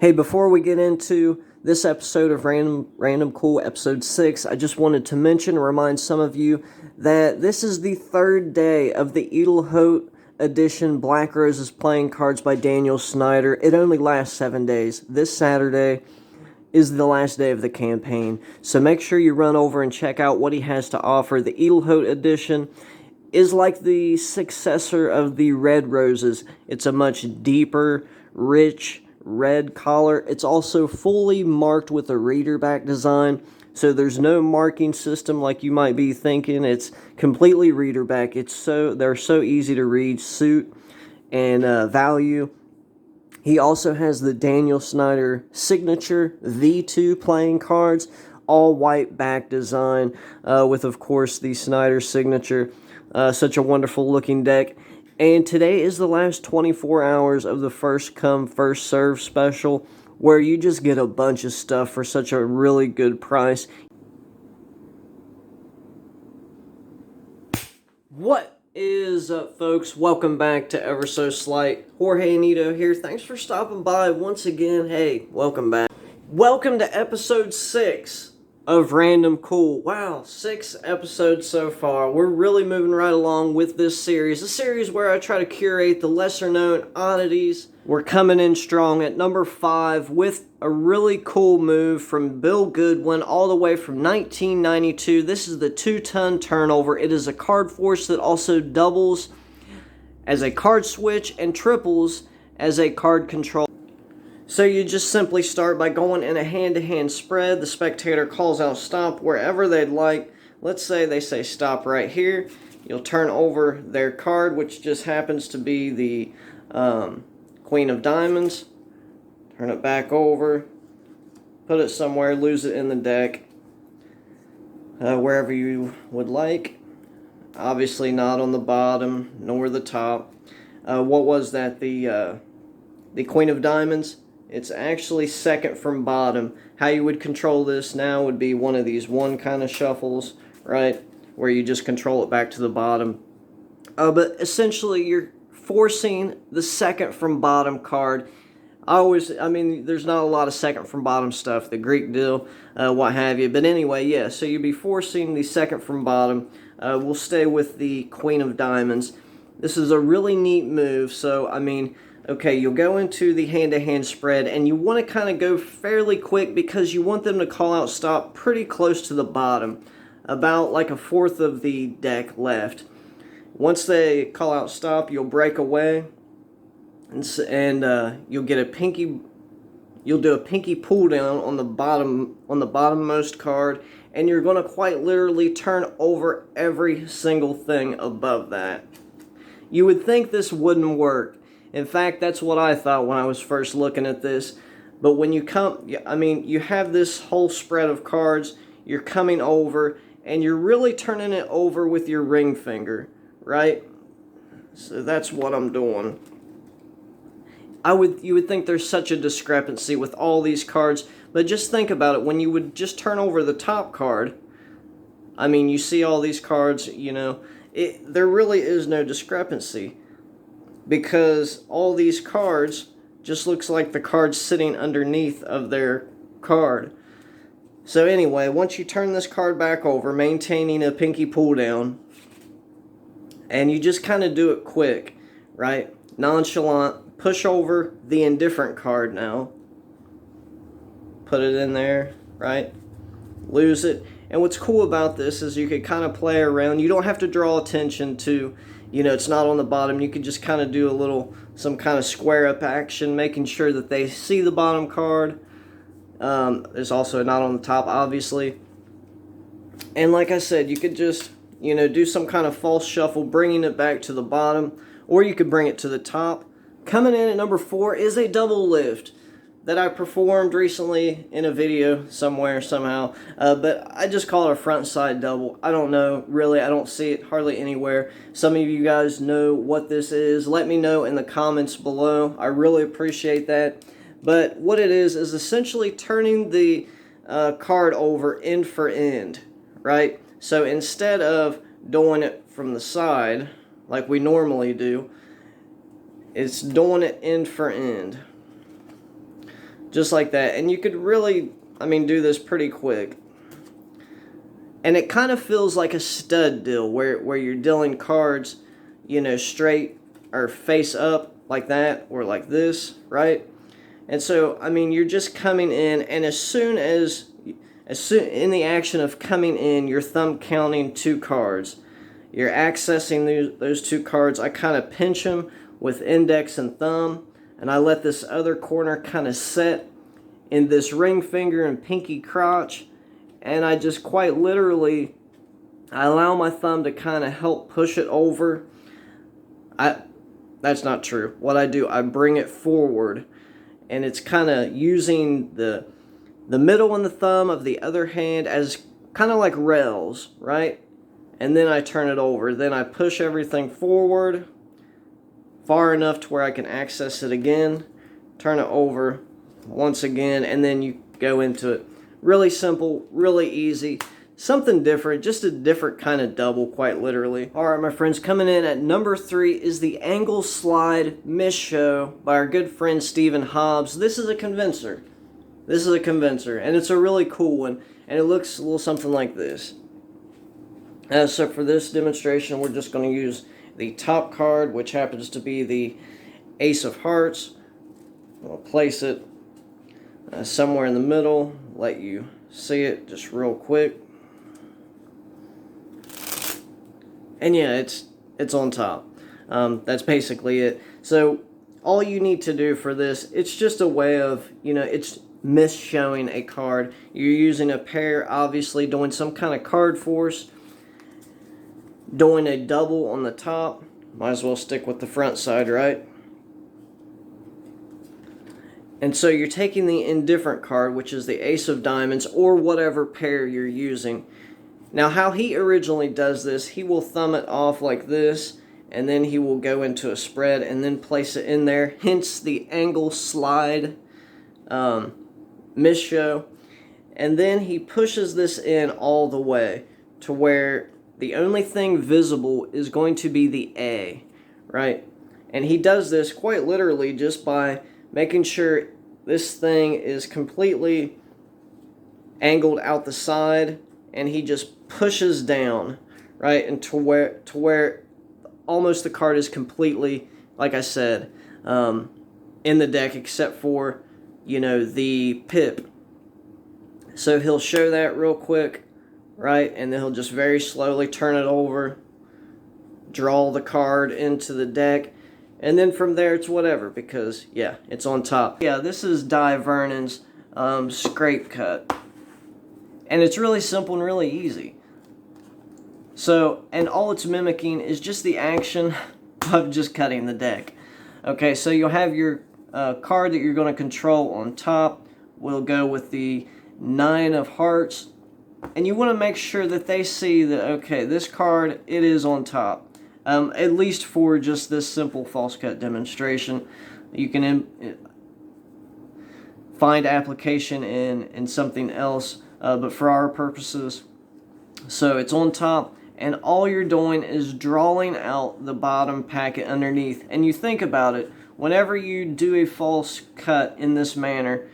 Hey, before we get into this episode of Random Cool, episode 6, I just wanted to mention and remind some of you that this is the third day of the Edelhout edition Black Roses playing cards by Daniel Snyder. It only lasts 7 days. This Saturday is the last day of the campaign, so make sure you run over and check out what he has to offer. The Edelhout edition is like the successor of the Red Roses. It's a much deeper, rich red collar. It's also fully marked with a reader back design, so there's no marking system like you might be thinking. It's completely reader back. They're so easy to read, suit, and value. He also has the Daniel Snyder signature V2 playing cards, all white back design, with of course the Snyder signature. Such a wonderful looking deck. And today is the last 24 hours of the first come, first serve special, where you just get a bunch of stuff for such a really good price. What is up, folks? Welcome back to Ever So Slight. Jorge Anito here. Thanks for stopping by once again. Hey, welcome back. Welcome to episode 6 of Random Cool. Wow, 6 episodes so far. We're really moving right along with this series. A series where I try to curate the lesser known oddities. We're coming in strong at number 5 with a really cool move from Bill Goodwin all the way from 1992. This is the 2-ton turnover. It is a card force that also doubles as a card switch and triples as a card control. So you just simply start by going in a hand-to-hand spread. The spectator calls out stop wherever they'd like. Let's say they say stop right here. You'll turn over their card, which just happens to be the Queen of Diamonds. Turn it back over. Put it somewhere. Lose it in the deck. Wherever you would like. Obviously not on the bottom nor the top. What was that? The Queen of Diamonds? It's actually second from bottom. How you would control this now would be one of these one kind of shuffles, right? Where you just control it back to the bottom. But essentially you're forcing the second from bottom card. There's not a lot of second from bottom stuff, the Greek deal, what have you. But anyway, yeah, so you'd be forcing the second from bottom. We'll stay with the Queen of Diamonds. This is a really neat move, so okay, you'll go into the hand-to-hand spread, and you want to kind of go fairly quick because you want them to call out stop pretty close to the bottom, about like a fourth of the deck left. Once they call out stop, you'll break away, and you'll get a pinky. You'll do a pinky pull down on the bottommost card, and you're going to quite literally turn over every single thing above that. You would think this wouldn't work. In fact, that's what I thought when I was first looking at this. But when you you have this whole spread of cards, you're coming over, and you're really turning it over with your ring finger, right? So that's what I'm doing. You would think there's such a discrepancy with all these cards, but just think about it. When you would just turn over the top card, you see all these cards, there really is no discrepancy. Because all these cards just looks like the cards sitting underneath of their card. So anyway, once you turn this card back over, maintaining a pinky pull down, and you just kind of do it quick, right? Nonchalant, push over the indifferent card now. Put it in there, right? Lose it. And what's cool about this is you could kind of play around. You don't have to draw attention to, it's not on the bottom. You could just kind of do some kind of square up action, making sure that they see the bottom card. There's also not on the top, obviously. And like I said, you could just, do some kind of false shuffle, bringing it back to the bottom, or you could bring it to the top. Coming in at number 4 is a double lift that I performed recently in a video somewhere, somehow. But I just call it a front side double. I don't know, really. I don't see it hardly anywhere. Some of you guys know what this is. Let me know in the comments below. I really appreciate that. But what it is essentially turning the card over end for end, right? So instead of doing it from the side, like we normally do, it's doing it end for end. just like that. And you could really, I mean, do this pretty quick. And it kind of feels like a stud deal where you're dealing cards, you know, straight or face up like that or like this, right? And so, I mean, you're just coming in, and as soon in the action of coming in, your thumb counting 2 cards, you're accessing those 2 cards. I kind of pinch them with index and thumb, and I let this other corner kind of set in this ring finger and pinky crotch, and I just quite literally, I allow my thumb to kind of help push it over. That's not true. What I do, I bring it forward, and it's kind of using the middle and the thumb of the other hand as kind of like rails, right? And then I turn it over. Then I push everything forward far enough to where I can access it again, turn it over once again, and then you go into it. Really simple, really easy. Something different, just a different kind of double, quite literally. Alright, my friends, coming in at number 3 is the Angle Slide Miss Show by our good friend Stephen Hobbs. This is a convincer. This is a convincer, and it's a really cool one, and it looks a little something like this. So for this demonstration, we're just going to use the top card, which happens to be the Ace of Hearts. We'll place it somewhere in the middle, let you see it just real quick. And yeah, it's on top. That's basically it. So all you need to do for this, it's just a way of, you know, it's mis-showing a card. You're using a pair, obviously doing some kind of card force, doing a double on the top. Might as well stick with the front side, right? And so you're taking the indifferent card, which is the Ace of Diamonds, or whatever pair you're using. Now, how he originally does this, he will thumb it off like this, and then he will go into a spread and then place it in there. Hence the Angle Slide Miss Show. And then he pushes this in all the way to where the only thing visible is going to be the A, right? And he does this quite literally just by making sure this thing is completely angled out the side, and he just pushes down, right, and to where almost the card is completely, like I said, in the deck, except for, you know, the pip. So he'll show that real quick, right, and then he'll just very slowly turn it over, draw the card into the deck, and then from there it's whatever, because, yeah, it's on top. Yeah, this is Dai Vernon's scrape cut. And it's really simple and really easy. So, and all it's mimicking is just the action of just cutting the deck. Okay, so you'll have your card that you're going to control on top. We'll go with the 9 of Hearts. And you want to make sure that they see that, okay, this card, it is on top. At least for just this simple false cut demonstration. You can find application in something else. But for our purposes, so it's on top, and all you're doing is drawing out the bottom packet underneath. And you think about it, whenever you do a false cut in this manner,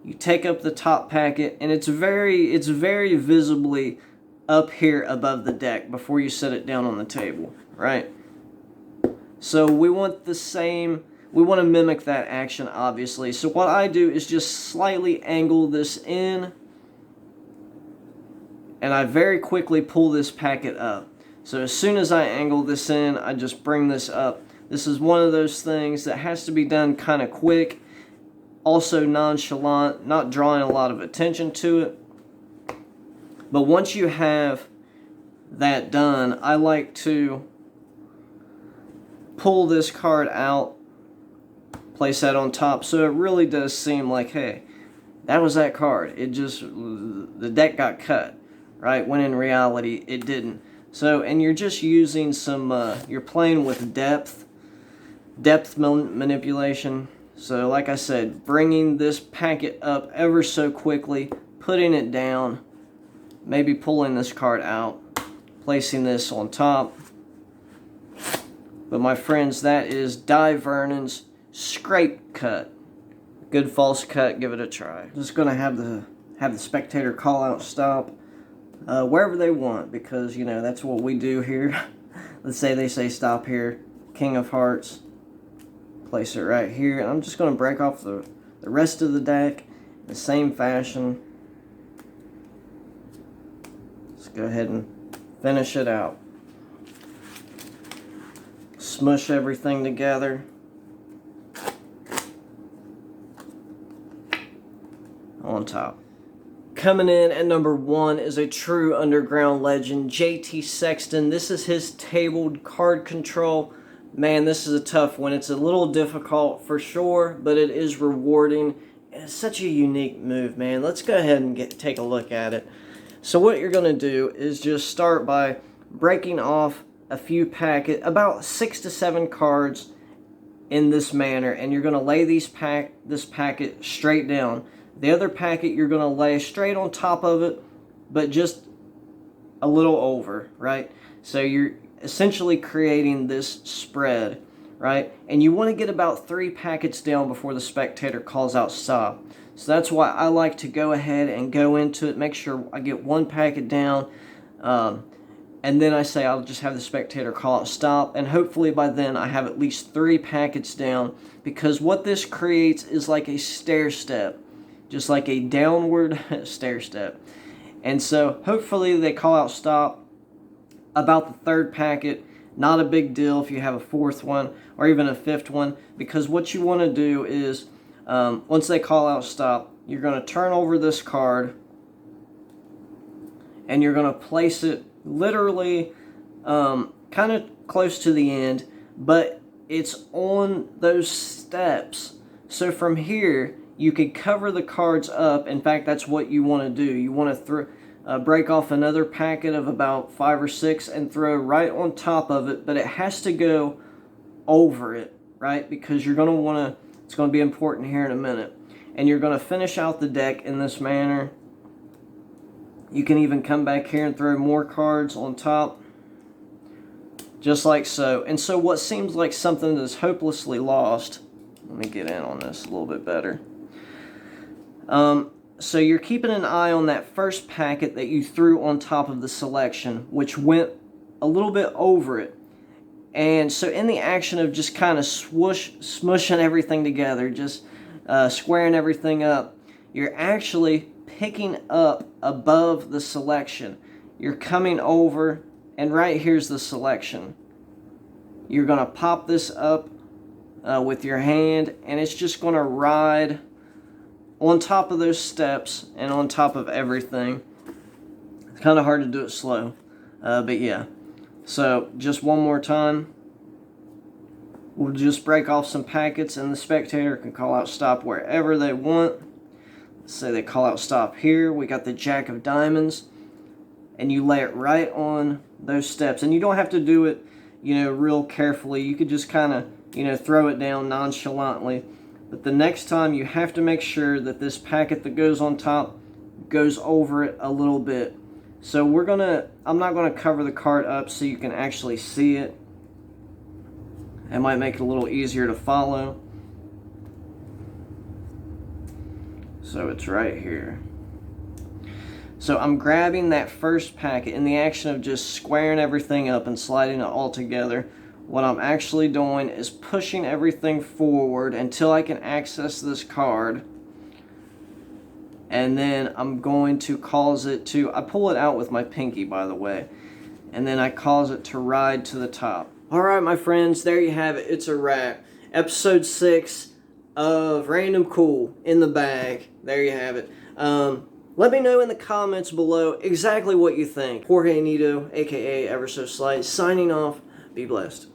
you take up the top packet, and it's very visibly up here above the deck before you set it down on the table, right? So we want the same, we want to mimic that action, obviously. So what I do is just slightly angle this in, and I very quickly pull this packet up. So as soon as I angle this in, I just bring this up. This is one of those things that has to be done kind of quick, also nonchalant, not drawing a lot of attention to it. But once you have that done, I like to pull this card out, place that on top, so it really does seem like, hey, that was that card. It just, the deck got cut. Right, when in reality it didn't. So, and you're just using some, you're playing with depth manipulation. So, like I said, bringing this packet up ever so quickly, putting it down, maybe pulling this card out, placing this on top. But my friends, that is Dai Vernon's scrape cut. good false cut, give it a try. Just gonna have the spectator call out stop wherever they want, because you know that's what we do here. Let's say they say stop here, King of Hearts, place it right here, and I'm just gonna break off the rest of the deck in the same fashion. Let's go ahead and finish it out. Smush everything together. On top. Coming in at number 1 is a true underground legend, JT Sexton. This is his tabled card control. Man, this is a tough one. It's a little difficult for sure, but it is rewarding. And it's such a unique move, man. Let's go ahead and take a look at it. So what you're going to do is just start by breaking off a few packets, about 6 to 7 cards in this manner, and you're going to lay this packet straight down. The other packet you're going to lay straight on top of it, but just a little over, right? So you're essentially creating this spread, right? And you want to get about 3 packets down before the spectator calls out stop. So that's why I like to go ahead and go into it, make sure I get 1 packet down, and then I say I'll just have the spectator call out stop, and hopefully by then I have at least 3 packets down, because what this creates is like a stair step, just like a downward stair step. And so hopefully they call out stop about the 3rd packet. Not a big deal if you have a 4th one or even a 5th one, because what you want to do is once they call out stop, you're going to turn over this card and you're going to place it literally kind of close to the end, but it's on those steps. So from here, you could cover the cards up. In fact, that's what you want to do. You want to break off another packet of about 5 or 6 and throw right on top of it, but it has to go over it, right? Because you're going to want to, it's going to be important here in a minute. And you're going to finish out the deck in this manner. You can even come back here and throw more cards on top, just like so. And so what seems like something that is hopelessly lost, let me get in on this a little bit better. So you're keeping an eye on that first packet that you threw on top of the selection, which went a little bit over it. And so in the action of just kind of smushing everything together, just squaring everything up, you're actually picking up above the selection. You're coming over, and right here's the selection. You're going to pop this up with your hand, and it's just going to ride on top of those steps and on top of everything. It's kind of hard to do it slow, but yeah. So just one more time, we'll just break off some packets and the spectator can call out stop wherever they want. Let's say they call out stop here. We got the Jack of Diamonds, and you lay it right on those steps. And you don't have to do it, you know, real carefully. You could just kind of, you know, throw it down nonchalantly. But the next time you have to make sure that this packet that goes on top goes over it a little bit. So I'm not gonna cover the card up so you can actually see it. It might make it a little easier to follow. So it's right here. So I'm grabbing that first packet in the action of just squaring everything up and sliding it all together. What I'm actually doing is pushing everything forward until I can access this card. And then I'm going to cause it to, I pull it out with my pinky, by the way. And then I cause it to ride to the top. Alright, my friends, there you have it. It's a wrap. Episode 6 of Random Cool in the bag. There you have it. Let me know in the comments below exactly what you think. Jorge Nito, aka Ever So Slight, signing off. Be blessed.